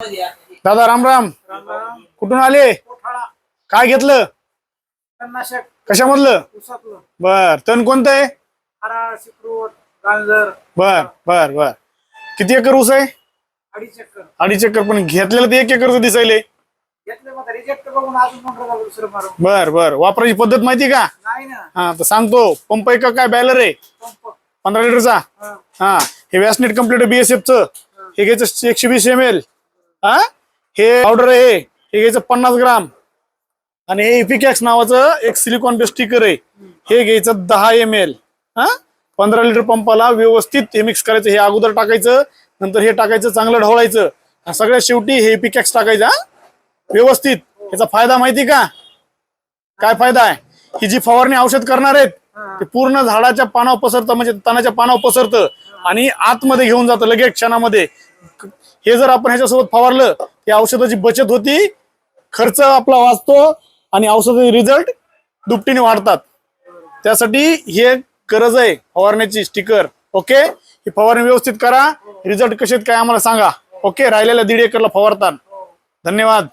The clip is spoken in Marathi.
दादा राम राम. कुठून आले? काय घेतलं? कशामधलं? बर. तण कोणतं आहे? बर बर बर. किती एकर ऊस आहे? 2.5 एकर. पण घेतलेलं ते 1 एकरच दिसायले. बर बर. वापरायची पद्धत माहिती का? हा तर सांगतो. पंप आहे का काय बॅलर आहे? 15 लिटरचा. हा हे वॅसनेट कम्प्लीट BSF च. हे घ्यायचं 120 ml. हा हे पावडर आहे. हे घ्यायचं 50 ग्राम. आणि हे इपिकॅक्स नावाचं एक सिलिकॉन बेस स्टिकर आहे. हे घ्यायचं 10 ml. हा 15 लिटर पंपाला व्यवस्थित हे मिक्स करायचं. हे अगोदर टाकायचं, नंतर हे टाकायचं, चांगलं ढवळायचं. सगळ्यात शेवटी हे इपिकॅक्स टाकायचं. हा व्यवस्थित. याचा फायदा माहिती का? काय फायदा आहे? ही जी फवारणी औषध करणार आहेत ते पूर्ण झाडाच्या पानावर पसरतं, म्हणजे तणाच्या पानावर पसरतं आणि आतमध्ये घेऊन जातं लगेच क्षणामध्ये. हे जर आपण ह्याच्यासोबत फवारलं या औषधाची बचत होती, खर्च आपला वाचतो आणि औषधाचे रिझल्ट दुपटीने वाढतात. त्यासाठी हे गरज आहे फवारण्याची स्टिकर. ओके, ही फवारणी व्यवस्थित करा. रिझल्ट कसे काय आम्हाला सांगा. ओके, राहिलेल्या 1.5 एकरला फवारतात. धन्यवाद.